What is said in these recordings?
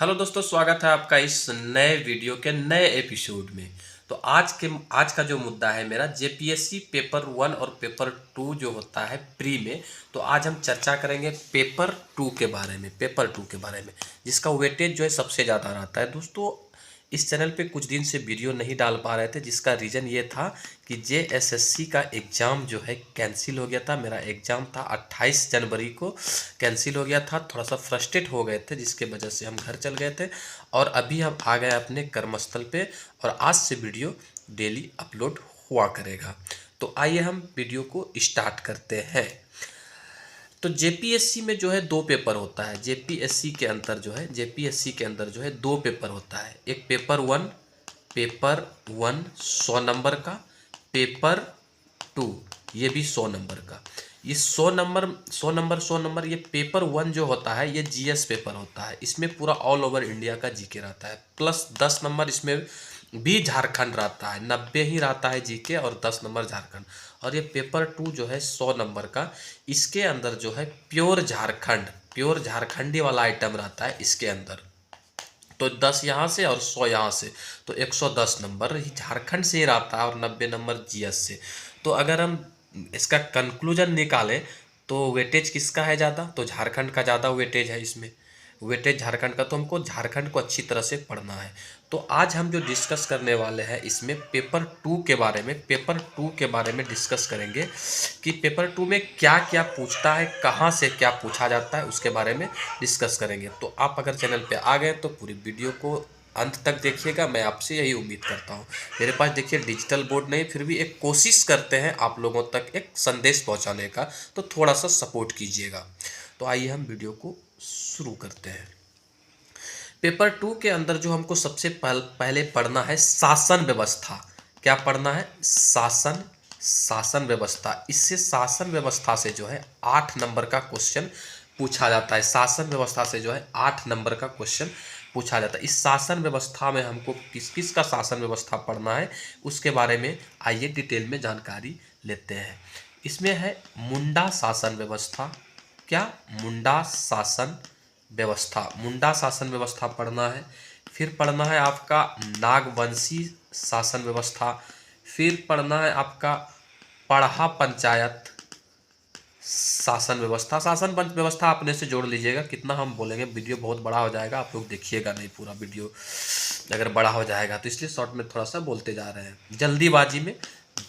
Hello दोस्तों, स्वागत है आपका इस नए वीडियो के नए एपिसोड में। तो आज का जो मुद्दा है मेरा जेपीएससी पेपर 1 और पेपर 2 जो होता है प्री में। तो आज हम चर्चा करेंगे पेपर 2 के बारे में, जिसका वेटेज जो है सबसे ज़्यादा रहता है। दोस्तों, इस चैनल पे कुछ दिन से वीडियो नहीं डाल पा रहे थे, जिसका रीज़न ये था कि जेएसएससी का एग्ज़ाम जो है कैंसिल हो गया था। मेरा एग्ज़ाम था 28 जनवरी को, कैंसिल हो गया था। थोड़ा सा फ्रस्ट्रेट हो गए थे, जिसके वजह से हम घर चल गए थे और अभी हम आ गए अपने कर्मस्थल पे और आज से वीडियो डेली अपलोड हुआ करेगा। तो आइए हम वीडियो को स्टार्ट करते हैं। तो जेपीएससी में जो है दो पेपर होता है। जेपीएससी के अंदर जो है दो पेपर होता है। एक पेपर वन 100 नंबर का, पेपर 2 ये भी 100 नंबर का। ये 100 नंबर ये पेपर 1 जो होता है ये जीएस पेपर होता है। इसमें पूरा ऑल ओवर इंडिया का जीके रहता है, प्लस 10 नंबर इसमें भी झारखंड रहता है। 90 ही रहता है जीके और 10 नंबर झारखंड। और ये पेपर 2 जो है 100 नंबर का, इसके अंदर जो है प्योर झारखंडी वाला आइटम रहता है इसके अंदर। तो 10 यहाँ से और 100 यहाँ से, तो 110 नंबर झारखंड से ही रहता है और 90 नंबर जीएस से। तो अगर हम इसका कंक्लूजन निकालें तो वेटेज किसका है ज़्यादा, तो झारखंड का ज़्यादा वेटेज है इसमें। वेटेज झारखंड का, तो हमको झारखंड को अच्छी तरह से पढ़ना है। तो आज हम जो डिस्कस करने वाले हैं इसमें पेपर 2 के बारे में डिस्कस करेंगे कि पेपर 2 में क्या क्या पूछता है, कहाँ से क्या पूछा जाता है, उसके बारे में डिस्कस करेंगे। तो आप अगर चैनल पे आ गए तो पूरी वीडियो को अंत तक देखिएगा, मैं आपसे यही उम्मीद करता हूँ। मेरे पास देखिए डिजिटल बोर्ड नहीं, फिर भी एक कोशिश करते हैं आप लोगों तक एक संदेश पहुँचाने का, तो थोड़ा सा सपोर्ट कीजिएगा। तो आइए हम वीडियो को शुरू करते हैं। पेपर 2 के अंदर जो हमको सबसे पहले पढ़ना है शासन व्यवस्था। क्या पढ़ना है? शासन व्यवस्था। इससे शासन व्यवस्था से जो है 8 नंबर का क्वेश्चन पूछा जाता है। शासन व्यवस्था से जो है 8 नंबर का क्वेश्चन पूछा जाता है। इस शासन व्यवस्था में हमको किस किस का शासन व्यवस्था पढ़ना है उसके बारे में आइए डिटेल में जानकारी लेते हैं। इसमें है मुंडा शासन व्यवस्था। क्या? मुंडा शासन व्यवस्था पढ़ना है। फिर पढ़ना है आपका नागवंशी शासन व्यवस्था। फिर पढ़ना है आपका पढ़ा पंचायत शासन व्यवस्था अपने से जोड़ लीजिएगा, कितना हम बोलेंगे, वीडियो बहुत बड़ा हो जाएगा, आप लोग देखिएगा नहीं पूरा वीडियो अगर बड़ा हो जाएगा तो, इसलिए शॉर्ट में थोड़ा सा बोलते जा रहे हैं जल्दीबाजी में,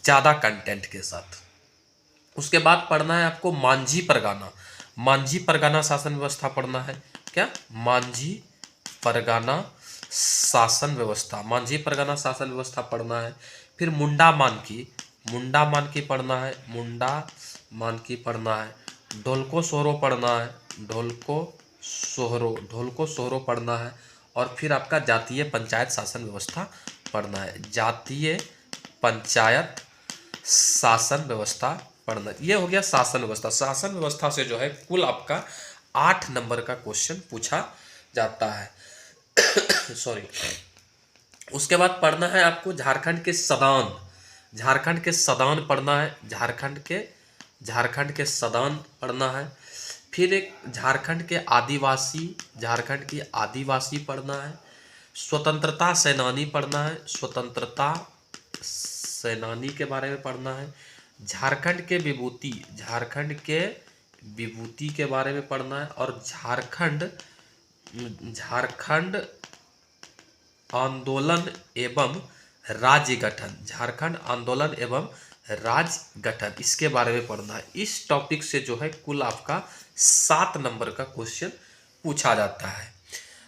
ज़्यादा कंटेंट के साथ। उसके बाद पढ़ना है आपको मांझी परगना शासन व्यवस्था पढ़ना है। क्या? मांझी परगना शासन व्यवस्था पढ़ना है। फिर मुंडा मानकी पढ़ना है। ढोलको सोहरो पढ़ना है। और फिर आपका जातीय पंचायत शासन व्यवस्था पढ़ना है। जातीय पंचायत शासन व्यवस्था पढ़ना। ये हो गया शासन व्यवस्था। शासन व्यवस्था से जो है कुल आपका 8 नंबर का क्वेश्चन पूछा जाता है। सॉरी। उसके बाद पढ़ना है आपको झारखंड के सदान पढ़ना है। फिर एक झारखंड की आदिवासी पढ़ना है। स्वतंत्रता सेनानी पढ़ना है। स्वतंत्रता सेनानी के बारे में पढ़ना है। झारखंड के विभूति के बारे में पढ़ना है। और झारखंड आंदोलन एवं राज्य गठन इसके बारे में पढ़ना है। इस टॉपिक से जो है कुल आपका 7 नंबर का क्वेश्चन पूछा जाता है।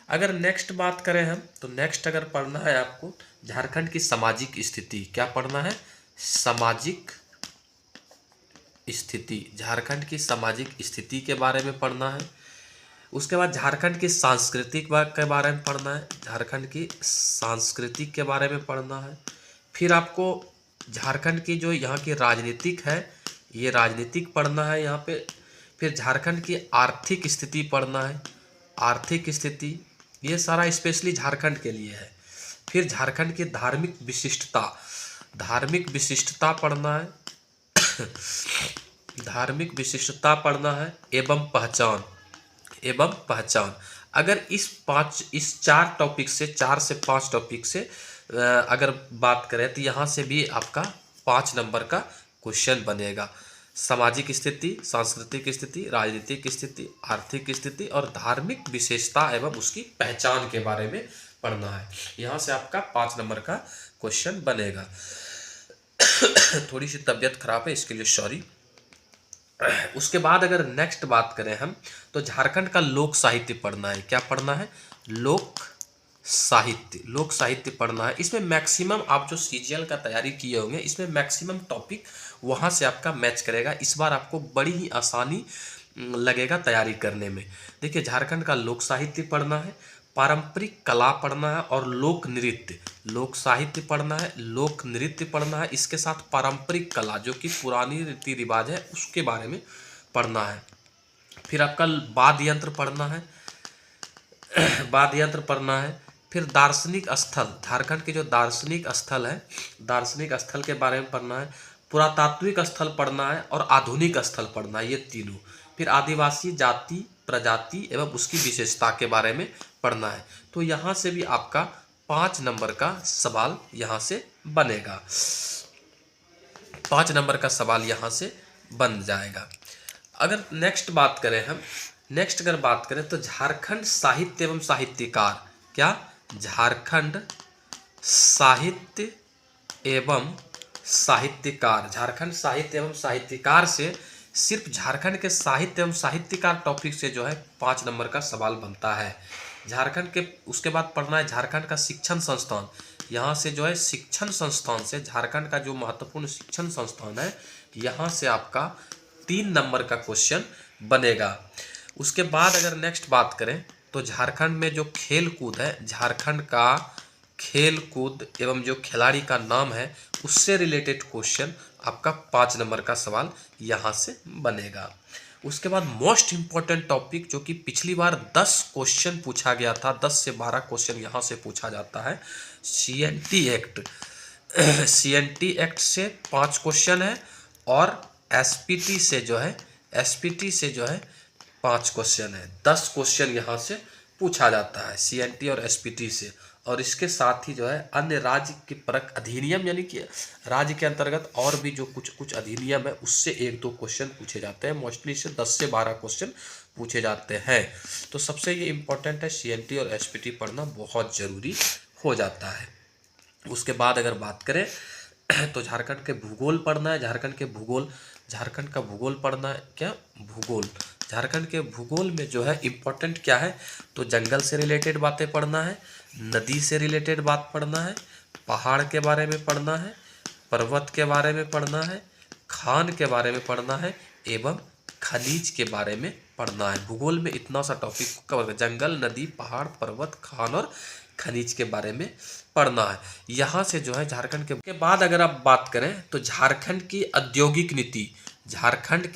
अगर नेक्स्ट बात करें हम, तो नेक्स्ट अगर पढ़ना है आपको झारखंड की सामाजिक स्थिति। क्या पढ़ना है? सामाजिक स्थिति। झारखंड की सामाजिक स्थिति के बारे में पढ़ना है। उसके बाद झारखंड की सांस्कृतिक के बारे में पढ़ना है। फिर आपको झारखंड की जो यहाँ की राजनीतिक है, ये राजनीतिक पढ़ना है यहाँ पे। फिर झारखंड की आर्थिक स्थिति पढ़ना है। आर्थिक स्थिति ये सारा स्पेशली झारखंड के लिए है। फिर झारखंड की धार्मिक विशिष्टता पढ़ना है। एवं पहचान। अगर इस 4 टॉपिक से, 4 से 5 टॉपिक से अगर बात करें तो यहाँ से भी आपका 5 नंबर का क्वेश्चन बनेगा। सामाजिक स्थिति, सांस्कृतिक स्थिति, राजनीतिक स्थिति, आर्थिक स्थिति और धार्मिक विशेषता एवं उसकी पहचान के बारे में पढ़ना है। यहाँ से आपका 5 नंबर का क्वेश्चन बनेगा। थोड़ी सी तबीयत खराब है, इसके लिए सॉरी। उसके बाद अगर नेक्स्ट बात करें हम, तो झारखंड का लोक साहित्य पढ़ना है। क्या पढ़ना है? लोक साहित्य पढ़ना है। इसमें मैक्सिमम आप जो सीजीएल का तैयारी किए होंगे, इसमें मैक्सिमम टॉपिक वहाँ से आपका मैच करेगा। इस बार आपको बड़ी ही आसानी लगेगा तैयारी करने में। देखिए, झारखंड का लोक साहित्य पढ़ना है, पारंपरिक कला पढ़ना है और लोक नृत्य। लोक साहित्य पढ़ना है, लोक नृत्य पढ़ना है, इसके साथ पारंपरिक कला जो कि पुरानी रीति रिवाज है उसके बारे में पढ़ना है। फिर आपका वाद्य यंत्र पढ़ना है, वाद्य यंत्र पढ़ना है। फिर दार्शनिक स्थल, झारखंड के जो दार्शनिक स्थल है, दार्शनिक स्थल के बारे में पढ़ना है। पुरातात्विक स्थल पढ़ना है और आधुनिक स्थल पढ़ना है, ये तीनों। फिर आदिवासी जाति, प्रजाति एवं उसकी विशेषता के बारे में पढ़ना है। तो यहाँ से भी आपका 5 नंबर का सवाल यहाँ से बनेगा। 5 नंबर का सवाल यहाँ से बन जाएगा। अगर नेक्स्ट बात करें हम, नेक्स्ट अगर बात करें तो झारखंड साहित्य एवं साहित्यकार। क्या? झारखंड साहित्य एवं साहित्यकार। झारखंड साहित्य एवं साहित्यकार से सिर्फ झारखंड के साहित्य एवं साहित्यकार टॉपिक से जो है 5 नंबर का सवाल बनता है। झारखंड के उसके बाद पढ़ना है झारखंड का शिक्षण संस्थान। यहाँ से जो है शिक्षण संस्थान से, झारखंड का जो महत्वपूर्ण शिक्षण संस्थान है, यहाँ से आपका 3 नंबर का क्वेश्चन बनेगा। उसके बाद अगर नेक्स्ट बात करें तो झारखंड में जो खेल कूद है, झारखंड का खेल कूद एवं जो खिलाड़ी का नाम है उससे रिलेटेड क्वेश्चन आपका 5 नंबर का सवाल यहाँ से बनेगा। उसके बाद मोस्ट इम्पॉर्टेंट टॉपिक जो कि पिछली बार 10 क्वेश्चन पूछा गया था, 10 से 12 क्वेश्चन यहाँ से पूछा जाता है, सीएनटी एक्ट। सीएनटी एक्ट से 5 क्वेश्चन है और एसपीटी से जो है 5 क्वेश्चन है। 10 क्वेश्चन यहाँ से पूछा जाता है सीएनटी और एसपीटी से। और इसके साथ ही जो है अन्य राज्य के परक अधिनियम, यानी कि राज्य के अंतर्गत और भी जो कुछ अधिनियम है उससे 1-2 क्वेश्चन पूछे जाते हैं। मोस्टली से 10 से 12 क्वेश्चन पूछे जाते हैं। तो सबसे ये इम्पोर्टेंट है, सीएनटी और एसपीटी पढ़ना बहुत ज़रूरी हो जाता है। उसके बाद अगर बात करें तो झारखंड के भूगोल पढ़ना है। झारखंड का भूगोल पढ़ना है। क्या? भूगोल। झारखंड के भूगोल में जो है इम्पोर्टेंट क्या है, तो जंगल से रिलेटेड बातें पढ़ना है, नदी से रिलेटेड बात पढ़ना है, पहाड़ के बारे में पढ़ना है, पर्वत के बारे में पढ़ना है, खान के बारे में पढ़ना है एवं खनिज के बारे में पढ़ना है। भूगोल में इतना सा टॉपिक कवर, जंगल, नदी, पहाड़, पर्वत, खान और खनिज के बारे में पढ़ना है। यहाँ से जो है झारखंड के बाद अगर आप बात करें तो झारखंड की औद्योगिक नीति, झारखंड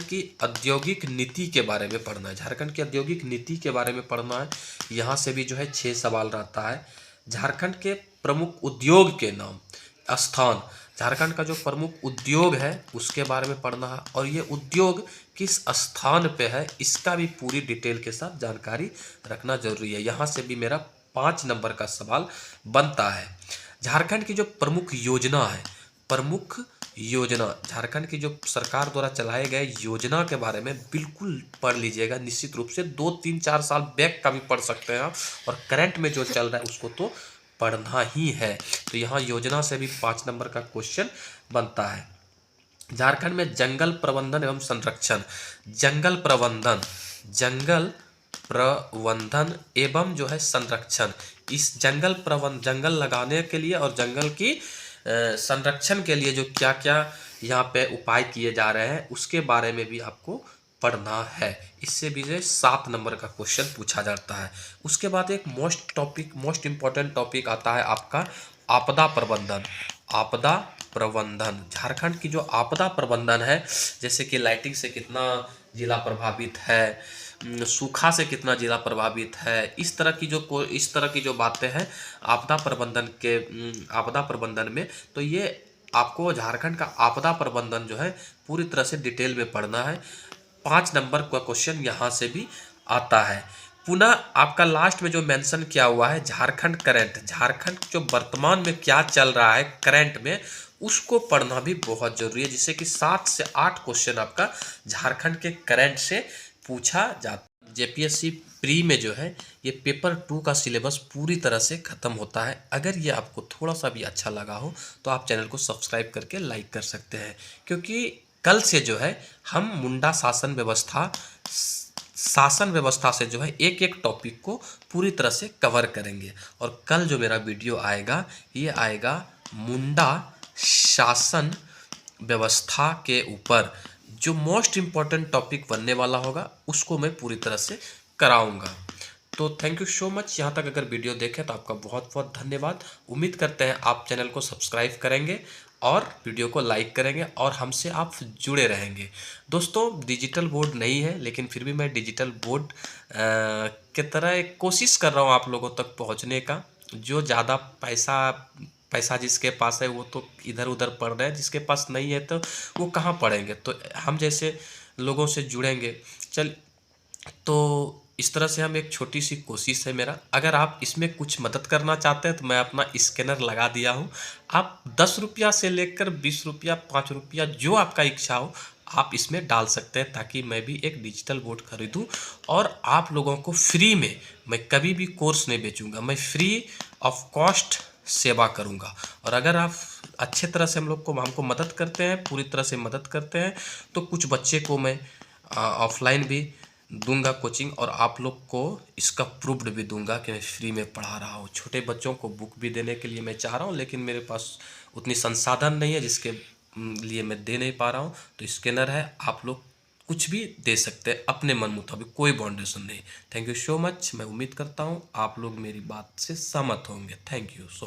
की औद्योगिक नीति के बारे में पढ़ना है। झारखंड की औद्योगिक नीति के बारे में पढ़ना है। यहाँ से भी जो है 6 सवाल रहता है। झारखंड के प्रमुख उद्योग के नाम, स्थान, झारखंड का जो प्रमुख उद्योग है उसके बारे में पढ़ना है और ये उद्योग किस स्थान पे है इसका भी पूरी डिटेल के साथ जानकारी रखना जरूरी है। यहाँ से भी मेरा 5 नंबर का सवाल बनता है। झारखंड की जो प्रमुख योजना है, झारखंड की जो सरकार द्वारा चलाए गए योजना के बारे में बिल्कुल पढ़ लीजिएगा निश्चित रूप से। 2-3-4 साल बैक का भी पढ़ सकते हैं आप, और करंट में जो चल रहा है उसको तो पढ़ना ही है। तो यहाँ योजना से भी 5 नंबर का क्वेश्चन बनता है। झारखंड में जंगल प्रबंधन एवं संरक्षण, जंगल प्रबंधन एवं जो है संरक्षण, इस जंगल लगाने के लिए और जंगल की संरक्षण के लिए जो क्या क्या यहाँ पे उपाय किए जा रहे हैं उसके बारे में भी आपको पढ़ना है। इससे भी 7 नंबर का क्वेश्चन पूछा जाता है। उसके बाद एक मोस्ट इम्पॉर्टेंट टॉपिक आता है आपका आपदा प्रबंधन। झारखंड की जो आपदा प्रबंधन है, जैसे कि लाइटिंग से कितना जिला प्रभावित है, सूखा से कितना जिला प्रभावित है, इस तरह की जो बातें हैं आपदा प्रबंधन में, तो ये आपको झारखंड का आपदा प्रबंधन जो है पूरी तरह से डिटेल में पढ़ना है। 5 नंबर का क्वेश्चन यहाँ से भी आता है। पुनः आपका लास्ट में जो मेंशन किया हुआ है झारखंड करंट, झारखंड जो वर्तमान में क्या चल रहा है करंट में, उसको पढ़ना भी बहुत जरूरी है, जिससे कि 7 से 8 क्वेश्चन आपका झारखंड के करंट से पूछा जाता है। जेपीएससी प्री में जो है ये पेपर 2 का सिलेबस पूरी तरह से खत्म होता है। अगर ये आपको थोड़ा सा भी अच्छा लगा हो तो आप चैनल को सब्सक्राइब करके लाइक कर सकते हैं, क्योंकि कल से जो है हम मुंडा शासन व्यवस्था से जो है एक एक टॉपिक को पूरी तरह से कवर करेंगे। और कल जो मेरा वीडियो आएगा ये आएगा मुंडा शासन व्यवस्था के ऊपर, जो मोस्ट इम्पॉर्टेंट टॉपिक बनने वाला होगा उसको मैं पूरी तरह से कराऊंगा। तो थैंक यू सो मच। यहाँ तक अगर वीडियो देखें तो आपका बहुत बहुत धन्यवाद। उम्मीद करते हैं आप चैनल को सब्सक्राइब करेंगे और वीडियो को लाइक करेंगे और हमसे आप जुड़े रहेंगे। दोस्तों डिजिटल बोर्ड नहीं है, लेकिन फिर भी मैं डिजिटल बोर्ड के तरह एक कोशिश कर रहा हूँ आप लोगों तक पहुँचने का। जो ज़्यादा पैसा जिसके पास है वो तो इधर उधर पढ़ रहे हैं, जिसके पास नहीं है तो वो कहाँ पढ़ेंगे। तो हम जैसे लोगों से जुड़ेंगे। तो इस तरह से हम एक छोटी सी कोशिश है मेरा। अगर आप इसमें कुछ मदद करना चाहते हैं तो मैं अपना स्कैनर लगा दिया हूँ। आप 10 रुपया से लेकर 20 रुपया 5 रुपया जो आपका इच्छा हो आप इसमें डाल सकते हैं, ताकि मैं भी एक डिजिटल बोर्ड खरीदूं और आप लोगों को फ्री में, मैं कभी भी कोर्स नहीं बेचूंगा, मैं फ्री ऑफ कॉस्ट सेवा करूंगा। और अगर आप अच्छे तरह से हमको मदद करते हैं, पूरी तरह से मदद करते हैं, तो कुछ बच्चे को मैं ऑफलाइन भी दूंगा कोचिंग, और आप लोग को इसका प्रूफ्ड भी दूंगा कि मैं फ्री में पढ़ा रहा हूँ। छोटे बच्चों को बुक भी देने के लिए मैं चाह रहा हूँ, लेकिन मेरे पास उतनी संसाधन नहीं है जिसके लिए मैं दे नहीं पा रहा हूँ। तो स्कैनर है, आप लोग कुछ भी दे सकते हैं अपने मन मुताबिक, कोई बाउंडेशन नहीं। Thank you so much. मैं उम्मीद करता हूँ आप लोग मेरी बात से सहमत होंगे। Thank you so